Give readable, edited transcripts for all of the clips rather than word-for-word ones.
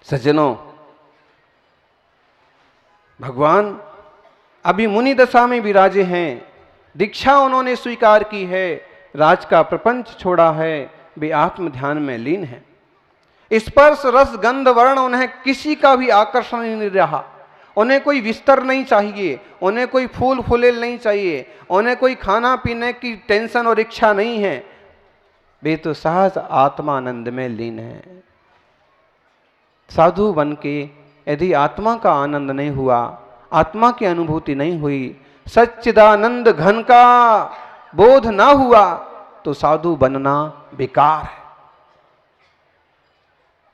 सज्जनों, भगवान अभी मुनि दशा में विराजे हैं, दीक्षा उन्होंने स्वीकार की है, राज का प्रपंच छोड़ा है, वे आत्म ध्यान में लीन हैं। स्पर्श रस गंध वर्ण उन्हें किसी का भी आकर्षण नहीं रहा। उन्हें कोई विस्तर नहीं चाहिए, उन्हें कोई फूल फुलेल नहीं चाहिए, उन्हें कोई खाना पीने की टेंशन और इच्छा नहीं है। वे तो सहज आत्मानंद में लीन हैं। साधु बन के यदि आत्मा का आनंद नहीं हुआ, आत्मा की अनुभूति नहीं हुई, सच्चिदानंद घन का बोध ना हुआ, तो साधु बनना बेकार है।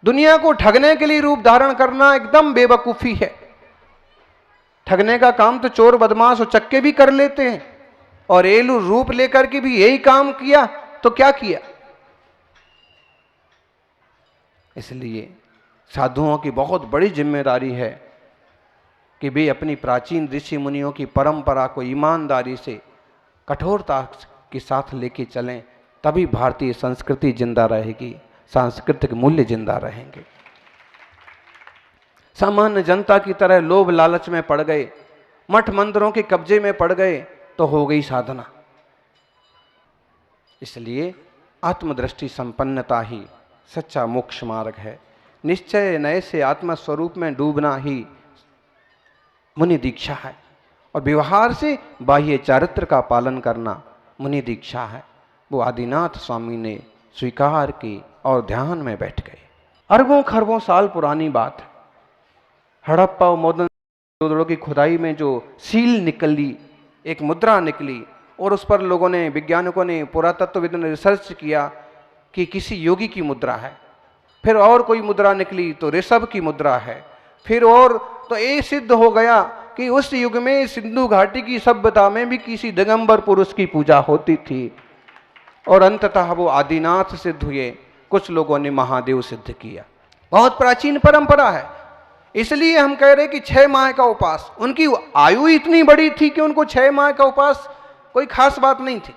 दुनिया को ठगने के लिए रूप धारण करना एकदम बेवकूफी है। ठगने का काम तो चोर बदमाश और चक्के भी कर लेते हैं, और एलू रूप लेकर के भी यही काम किया तो क्या किया। इसलिए साधुओं की बहुत बड़ी जिम्मेदारी है कि वे अपनी प्राचीन ऋषि मुनियों की परंपरा को ईमानदारी से, कठोरता के साथ लेके चलें, तभी भारतीय संस्कृति जिंदा रहेगी, सांस्कृतिक मूल्य जिंदा रहेंगे। सामान्य जनता की तरह लोभ लालच में पड़ गए, मठ मंदिरों के कब्जे में पड़ गए, तो हो गई साधना। इसलिए आत्मदृष्टि संपन्नता ही सच्चा मोक्ष मार्ग है। निश्चय नए से आत्मस्वरूप में डूबना ही मुनि दीक्षा है, और व्यवहार से बाह्य चारित्र का पालन करना मुनि दीक्षा है। वो आदिनाथ स्वामी ने स्वीकार की और ध्यान में बैठ गए। अरबों खरबों साल पुरानी बात है। हड़प्पा और मोहनजोदड़ो की खुदाई में जो सील निकली, एक मुद्रा निकली, और उस पर लोगों ने, वैज्ञानिकों ने, पुरातत्वविदों ने रिसर्च किया कि किसी योगी की मुद्रा है। फिर और कोई मुद्रा निकली तो ऋषभ की मुद्रा है। फिर और तो ये सिद्ध हो गया कि उस युग में सिंधु घाटी की सभ्यता में भी किसी दिगंबर पुरुष की पूजा होती थी, और अंततः वो आदिनाथ सिद्ध हुए। कुछ लोगों ने महादेव सिद्ध किया। बहुत प्राचीन परंपरा है। इसलिए हम कह रहे कि 6 माह का उपवास, उनकी आयु इतनी बड़ी थी कि उनको 6 माह का उपवास कोई खास बात नहीं थी।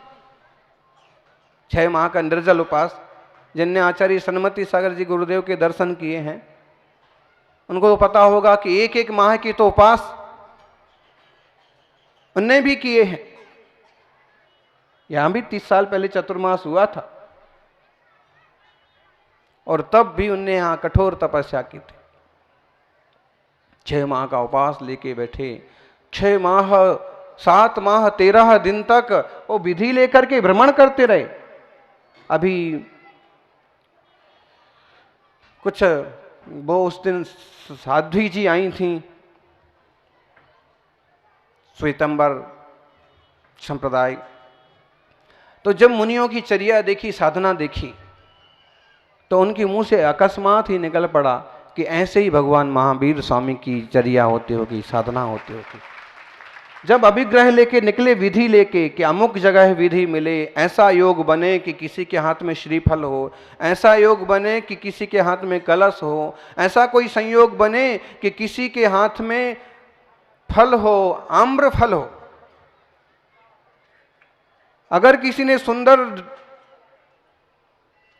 6 माह का निर्जल उपवास, जिनने आचार्य सन्मति सागर जी गुरुदेव के दर्शन किए हैं, उनको पता होगा कि 1-1 माह की तो उपवास उनने भी किए हैं। यहां भी 30 साल पहले चतुर्मास हुआ था, और तब भी उनने यहां कठोर तपस्या की थी। 6 माह का उपवास लेके बैठे। 6 माह 7 माह 13 दिन तक वो विधि लेकर के भ्रमण करते रहे। अभी कुछ वो उस दिन साध्वी जी आई थी, श्वेतंबर संप्रदाय। तो जब मुनियों की चर्या देखी, साधना देखी, तो उनके मुंह से अकस्मात ही निकल पड़ा कि ऐसे ही भगवान महावीर स्वामी की चर्या होती होगी, साधना होती होगी। जब अभिग्रह लेके निकले, विधि लेके, कि अमुक जगह विधि मिले, ऐसा योग बने कि किसी के हाथ में श्रीफल हो, ऐसा योग बने कि किसी के हाथ में कलश हो, ऐसा कोई संयोग बने कि किसी के हाथ में फल हो, आम्र फल हो। अगर किसी ने सुंदर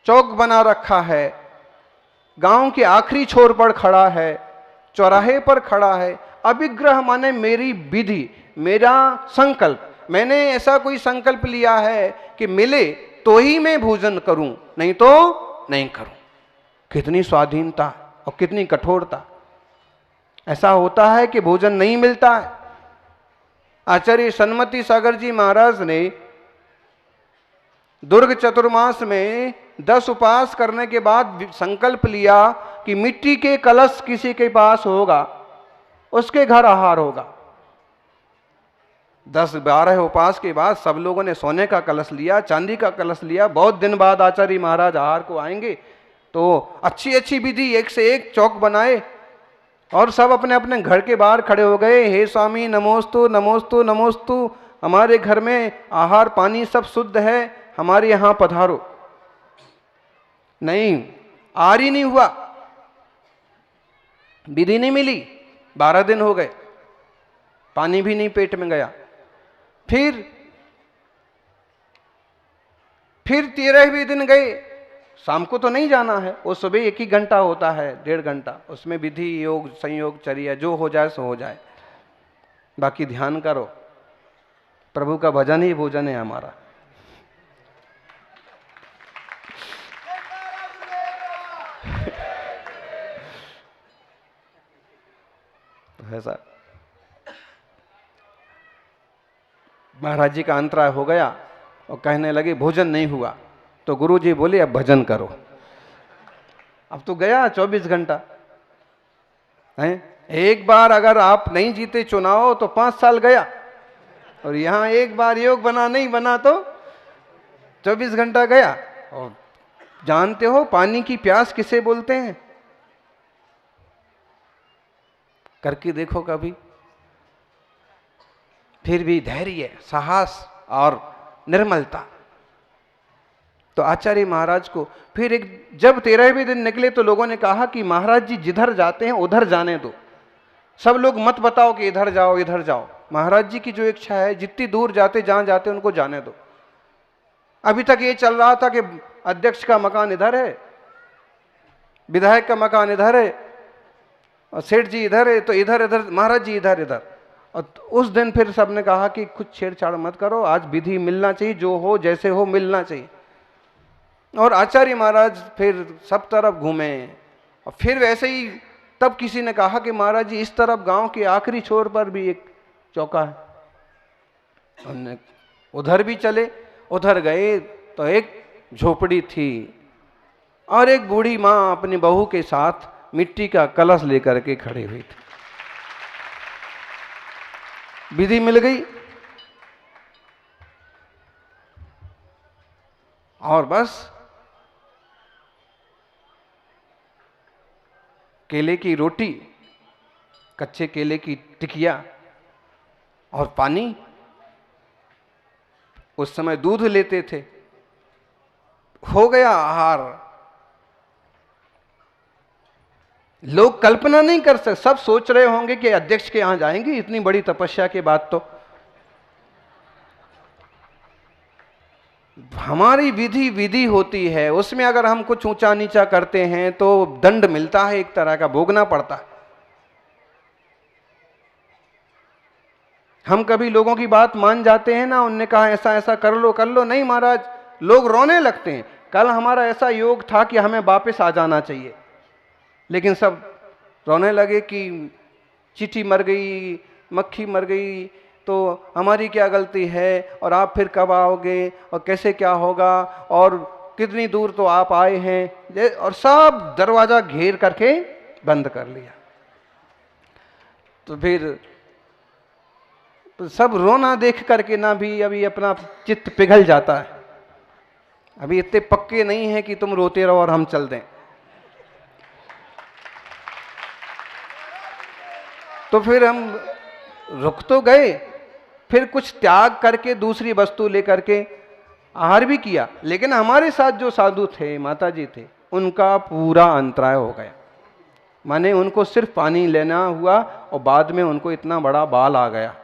चौक बना रखा है, गांव के आखिरी छोर पर खड़ा है, चौराहे पर खड़ा है, अभिग्रह माने मेरी विधि, मेरा संकल्प, मैंने ऐसा कोई संकल्प लिया है कि मिले तो ही मैं भोजन करूं, नहीं तो नहीं करूं। कितनी स्वाधीनता और कितनी कठोरता। ऐसा होता है कि भोजन नहीं मिलता है। आचार्य सन्मति सागर जी महाराज ने दुर्ग चतुर्मास में 10 उपवास करने के बाद संकल्प लिया कि मिट्टी के कलश किसी के पास होगा, उसके घर आहार होगा। 10-12 उपवास के बाद सब लोगों ने सोने का कलश लिया, चांदी का कलश लिया। बहुत दिन बाद आचार्य महाराज आहार को आएंगे, तो अच्छी अच्छी विधि, एक से एक चौक बनाए, और सब अपने अपने घर के बाहर खड़े हो गए। हे स्वामी नमोस्तु नमोस्तु नमोस्तु, हमारे घर में आहार पानी सब शुद्ध है, हमारे यहां पधारो। नहीं, आहार ही नहीं हुआ, विधि नहीं मिली। 12 दिन हो गए, पानी भी नहीं पेट में गया। फिर 13वें दिन गए, शाम को तो नहीं जाना है, वो सुबह 1 ही घंटा होता है, 1.5 घंटा, उसमें विधि योग संयोग चर्या जो हो जाए सो हो जाए, बाकी ध्यान करो। प्रभु का भजन ही भोजन है हमारा। ऐसा महाराज जी का अंतराय हो गया और कहने लगे भोजन नहीं हुआ, तो गुरु जी बोले अब भजन करो। अब तो गया 24 घंटा है। एक बार अगर आप नहीं जीते चुनाव तो 5 साल गया, और यहां एक बार योग बना नहीं बना तो 24 घंटा गया। और जानते हो पानी की प्यास किसे बोलते हैं? करके देखो कभी। फिर भी धैर्य, साहस और निर्मलता। तो आचार्य महाराज को फिर जब 13वें दिन निकले तो लोगों ने कहा कि महाराज जी जिधर जाते हैं उधर जाने दो, सब लोग मत बताओ कि इधर जाओ इधर जाओ। महाराज जी की जो इच्छा है, जितनी दूर जाते जहां जाते उनको जाने दो। अभी तक ये चल रहा था कि अध्यक्ष का मकान इधर है, विधायक का मकान इधर है, और सेठ जी इधर है, तो इधर इधर, महाराज जी इधर इधर। और उस दिन फिर सबने कहा कि कुछ छेड़छाड़ मत करो, आज विधि मिलना चाहिए, जो हो जैसे हो मिलना चाहिए। और आचार्य महाराज फिर सब तरफ घूमे, और फिर वैसे ही तब किसी ने कहा कि महाराज जी इस तरफ गांव के आखिरी छोर पर भी एक चौका है। उन्होंने उधर भी चले, उधर गए तो एक झोपड़ी थी, और एक बूढ़ी मां अपनी बहू के साथ मिट्टी का कलश लेकर के खड़ी हुई थी। विधि मिल गई, और बस केले की रोटी, कच्चे केले की टिकिया और पानी। उस समय दूध लेते थे, हो गया आहार। लोग कल्पना नहीं कर सकते, सब सोच रहे होंगे कि अध्यक्ष के यहां जाएंगे इतनी बड़ी तपस्या के बाद। तो हमारी विधि विधि होती है, उसमें अगर हम कुछ ऊंचा नीचा करते हैं तो दंड मिलता है, एक तरह का भोगना पड़ता है। हम कभी लोगों की बात मान जाते हैं ना, उनने कहा ऐसा ऐसा कर लो, नहीं महाराज, लोग रोने लगते हैं। कल हमारा ऐसा योग था कि हमें वापस आ जाना चाहिए, लेकिन सब रोने लगे कि चींटी मर गई, मक्खी मर गई, तो हमारी क्या गलती है, और आप फिर कब आओगे, और कैसे क्या होगा, और कितनी दूर तो आप आए हैं, और सब दरवाजा घेर करके बंद कर लिया। तो फिर सब रोना देख करके ना भी अभी अपना चित्त पिघल जाता है। अभी इतने पक्के नहीं है कि तुम रोते रहो और हम चल दें। तो फिर हम रुक तो गए, फिर कुछ त्याग करके दूसरी वस्तु लेकर के आहार भी किया, लेकिन हमारे साथ जो साधु थे, माता जी थे, उनका पूरा अंतराय हो गया। माने उनको सिर्फ पानी लेना हुआ, और बाद में उनको इतना बड़ा बाल आ गया।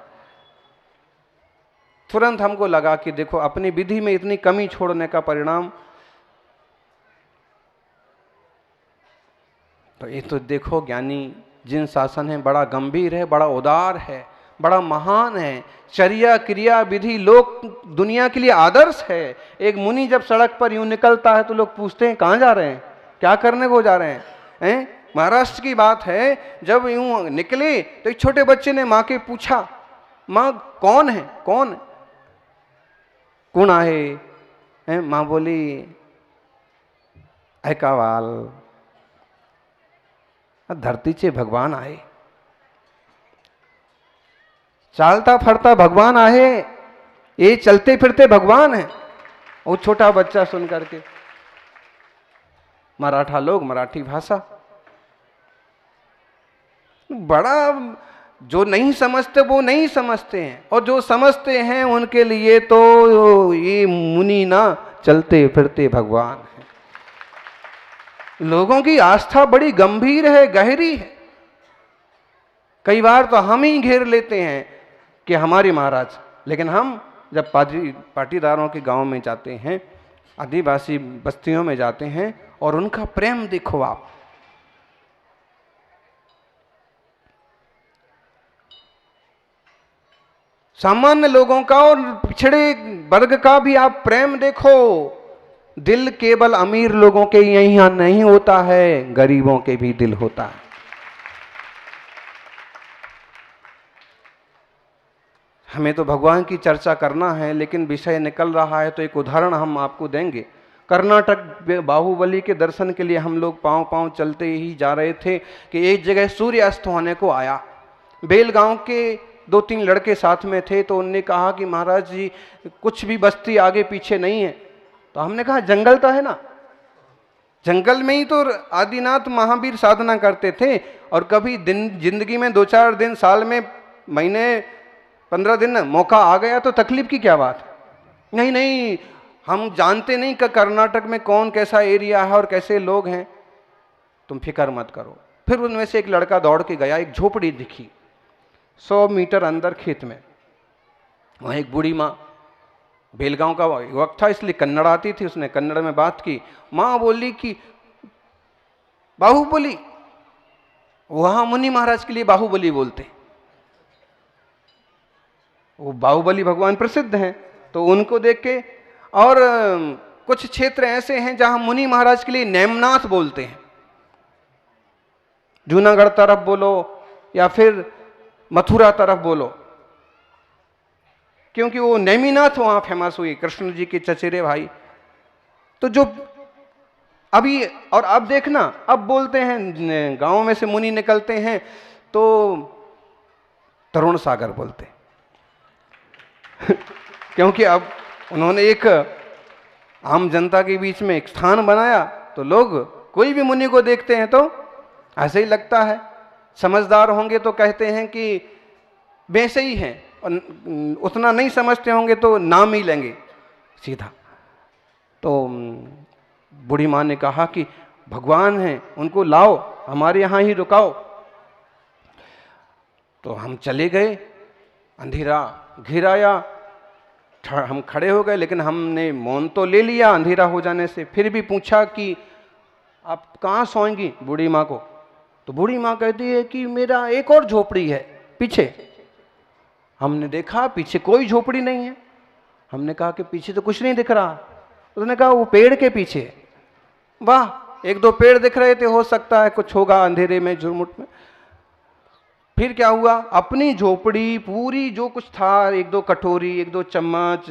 तुरंत हमको लगा कि देखो अपनी विधि में इतनी कमी छोड़ने का परिणाम। तो ये तो देखो ज्ञानी जिन शासन है बड़ा गंभीर है, बड़ा उदार है, बड़ा महान है। चर्या क्रिया विधि लोक दुनिया के लिए आदर्श है। एक मुनि जब सड़क पर यूं निकलता है तो लोग पूछते हैं कहाँ जा रहे हैं, क्या करने को जा रहे हैं? महाराष्ट्र की बात है, जब यूं निकले तो एक छोटे बच्चे ने माँ के पूछा, माँ कौन है, कौन आहे? माँ बोली ऐकावाल, धरतीचे भगवान आहे, चालता फरता भगवान आहे, ये चलते फिरते भगवान है। वो छोटा बच्चा सुन करके, मराठा लोग, मराठी भाषा, बड़ा जो नहीं समझते वो नहीं समझते हैं, और जो समझते हैं उनके लिए तो ये मुनि ना चलते फिरते भगवान है। लोगों की आस्था बड़ी गंभीर है, गहरी है। कई बार तो हम ही घेर लेते हैं कि हमारे महाराज, लेकिन हम जब पाटीदारों के गांव में जाते हैं आदिवासी बस्तियों में जाते हैं और उनका प्रेम देखो आप। सामान्य लोगों का और पिछड़े वर्ग का भी आप प्रेम देखो। दिल केवल अमीर लोगों के यहां नहीं होता है, गरीबों के भी दिल होता है। हमें तो भगवान की चर्चा करना है, लेकिन विषय निकल रहा है तो एक उदाहरण हम आपको देंगे। कर्नाटक बाहुबली के दर्शन के लिए हम लोग पांव पांव चलते ही जा रहे थे कि एक जगह सूर्य अस्त होने को आया। बेलगांव के 2-3 लड़के साथ में थे, तो उनने कहा कि महाराज जी कुछ भी बस्ती आगे पीछे नहीं है। तो हमने कहा जंगल तो है ना, जंगल में ही तो आदिनाथ महावीर साधना करते थे, और कभी दिन जिंदगी में 2-4 दिन, साल में महीने 15 दिन मौका आ गया तो तकलीफ की क्या बात। नहीं नहीं, हम जानते नहीं कि कर्नाटक में कौन कैसा एरिया है और कैसे लोग हैं, तुम फिक्र मत करो। फिर उनमें से एक लड़का दौड़ के गया, एक झोपड़ी दिखी 100 मीटर अंदर खेत में। वहाँ एक बूढ़ी माँ, बेलगांव का वक्त था इसलिए कन्नड़ आती थी, उसने कन्नड़ में बात की। माँ बोली कि बाहुबली, वहां मुनि महाराज के लिए बाहुबली बोलते, वो बाहुबली भगवान प्रसिद्ध हैं, तो उनको देख के। और कुछ क्षेत्र ऐसे हैं जहां मुनि महाराज के लिए नेमनाथ बोलते हैं, जूनागढ़ तरफ बोलो या फिर मथुरा तरफ बोलो, क्योंकि वो नेमिनाथ वहां फेमस हुई, कृष्ण जी के चचेरे भाई। तो जो अभी और अब देखना, अब बोलते हैं गांव में से मुनि निकलते हैं तो तरुण सागर बोलते क्योंकि अब उन्होंने एक आम जनता के बीच में एक स्थान बनाया, तो लोग कोई भी मुनि को देखते हैं तो ऐसे ही लगता है। समझदार होंगे तो कहते हैं कि वैसे ही हैं, और उतना नहीं समझते होंगे तो नाम ही लेंगे सीधा। तो बूढ़ी माँ ने कहा कि भगवान हैं, उनको लाओ, हमारे यहाँ ही रुकाओ। तो हम चले गए, अंधेरा घिर आया, हम खड़े हो गए, लेकिन हमने मौन तो ले लिया अंधेरा हो जाने से। फिर भी पूछा कि आप कहाँ सोएंगी बूढ़ी माँ को। तो बूढ़ी माँ कहती है कि मेरा एक और झोपड़ी है पीछे। हमने देखा पीछे कोई झोपड़ी नहीं है। हमने कहा कि पीछे तो कुछ नहीं दिख रहा। उसने कहा वो पेड़ के पीछे। वाह, 1-2 पेड़ दिख रहे थे, हो सकता है कुछ होगा अंधेरे में, झुरमुट में। फिर क्या हुआ, अपनी झोपड़ी पूरी जो कुछ था, 1-2 कटोरी, 1-2 चम्मच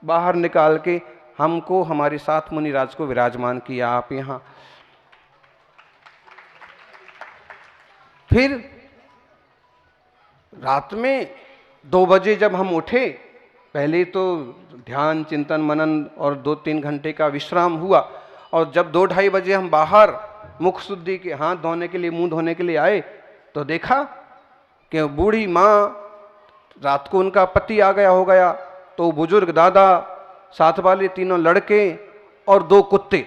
बाहर निकाल के हमको, हमारे साथ मुनिराज को विराजमान किया, आप यहाँ। फिर रात में 2 बजे जब हम उठे, पहले तो ध्यान चिंतन मनन और 2-3 घंटे का विश्राम हुआ, और जब 2-2:30 बजे हम बाहर मुख शुद्धि के, हाथ धोने के लिए, मुंह धोने के लिए आए, तो देखा कि बूढ़ी माँ, रात को उनका पति आ गया हो गया, तो बुजुर्ग दादा, साथ वाले 3 लड़के और 2 कुत्ते,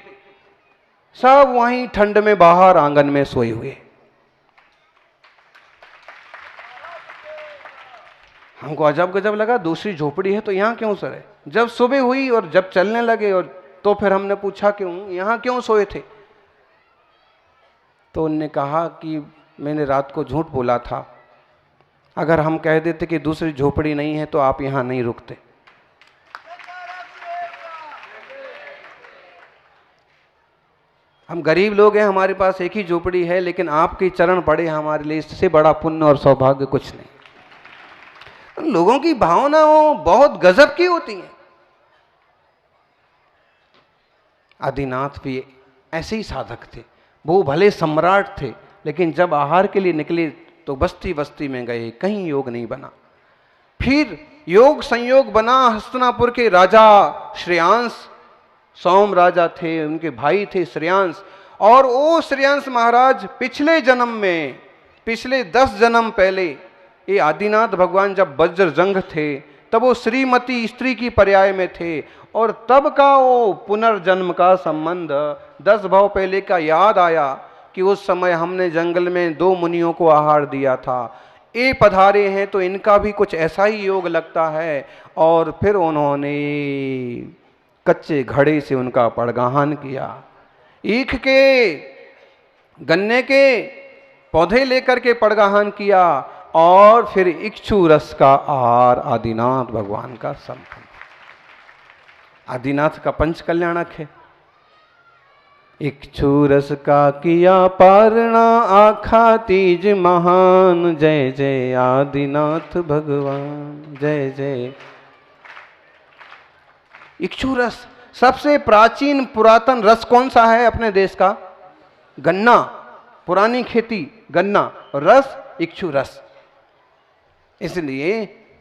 सब वहीं ठंड में बाहर आंगन में सोए हुए। हमको अजब गजब लगा, दूसरी झोपड़ी है तो यहाँ क्यों सोए। जब सुबह हुई और जब चलने लगे, और तो फिर हमने पूछा क्यों, यहाँ क्यों सोए थे। तो उनने कहा कि मैंने रात को झूठ बोला था, अगर हम कह देते कि दूसरी झोपड़ी नहीं है तो आप यहाँ नहीं रुकते। हम गरीब लोग हैं, हमारे पास एक ही झोपड़ी है, लेकिन आपके चरण पड़े हमारे लिए, इससे बड़ा पुण्य और सौभाग्य कुछ नहीं। लोगों की भावनाओं बहुत गजब की होती हैं। आदिनाथ भी ऐसे ही साधक थे, वो भले सम्राट थे, लेकिन जब आहार के लिए निकले तो बस्ती बस्ती में गए, कहीं योग नहीं बना। फिर योग संयोग बना। हस्तिनापुर के राजा श्रेयांश, सोम राजा थे, उनके भाई थे श्रेयांश, और वो श्रेयांश महाराज पिछले जन्म में, पिछले 10 जन्म पहले, ये आदिनाथ भगवान जब वज्र जंग थे तब वो श्रीमती स्त्री की पर्याय में थे, और तब का वो पुनर्जन्म का संबंध 10 भाव पहले का याद आया कि उस समय हमने जंगल में 2 मुनियों को आहार दिया था, ये पधारे हैं तो इनका भी कुछ ऐसा ही योग लगता है। और फिर उन्होंने कच्चे घड़े से उनका पड़गाहन किया। ईख के, गन्ने के पौधे लेकर के पड़गाहन किया और फिर इक्षु रस का आहार आदिनाथ भगवान का संपन्न। आदिनाथ का पंच कल्याणक है। इक्षु रस का किया पारणा, आखा तीज महान, जय जय आदिनाथ भगवान, जय जय। इक्षु रस सबसे प्राचीन पुरातन रस कौन सा है अपने देश का? गन्ना, पुरानी खेती गन्ना, रस इक्षु रस। इसलिए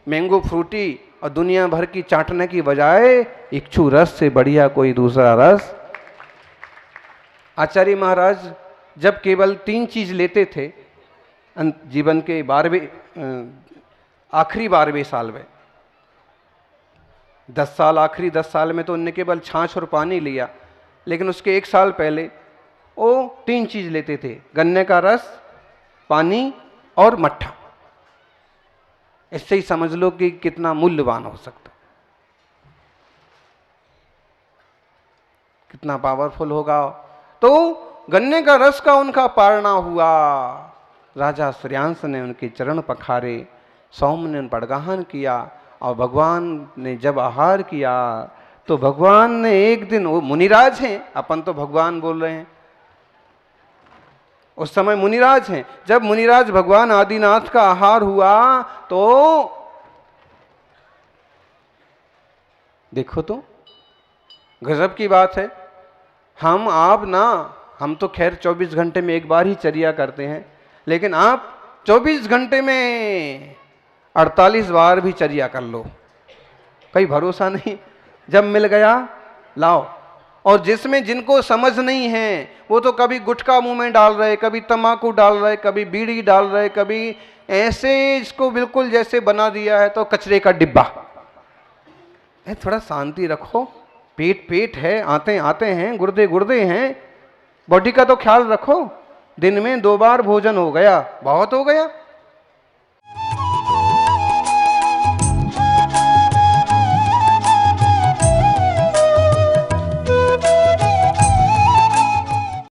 मैंगो फ्रूटी और दुनिया भर की चाटने की बजाय इक्षु रस से बढ़िया कोई दूसरा रस। आचार्य महाराज जब केवल 3 चीज लेते थे जीवन के 12वें आखिरी 12वें साल में, 10 साल आखिरी 10 साल में तो उनने केवल छाछ और पानी लिया, लेकिन उसके 1 साल पहले वो 3 चीज लेते थे, गन्ने का रस, पानी और मट्ठा। इससे ही समझ लो कि कितना मूल्यवान हो सकता, कितना पावरफुल होगा। तो गन्ने का रस का उनका पारणा हुआ। राजा श्रेयांश ने उनके चरण पखारे, सौम ने उन पड़गाहन किया और भगवान ने जब आहार किया तो भगवान ने एक दिन, वो मुनिराज हैं, अपन तो भगवान बोल रहे हैं, उस समय मुनिराज हैं, जब मुनिराज भगवान आदिनाथ का आहार हुआ तो देखो तो गजब की बात है। हम आप ना, हम तो खैर 24 घंटे में एक बार ही चर्या करते हैं, लेकिन आप 24 घंटे में 48 बार भी चर्या कर लो, कोई भरोसा नहीं, जब मिल गया लाओ। और जिसमें जिनको समझ नहीं है वो तो कभी गुटखा मुंह में डाल रहे, कभी तम्बाकू डाल रहे, कभी बीड़ी डाल रहे, कभी ऐसे इसको बिल्कुल जैसे बना दिया है तो कचरे का डिब्बा। थोड़ा शांति रखो, पेट पेट है, आते आते हैं, गुर्दे गुर्दे हैं, बॉडी का तो ख्याल रखो। दिन में 2 बार भोजन हो गया, बहुत हो गया।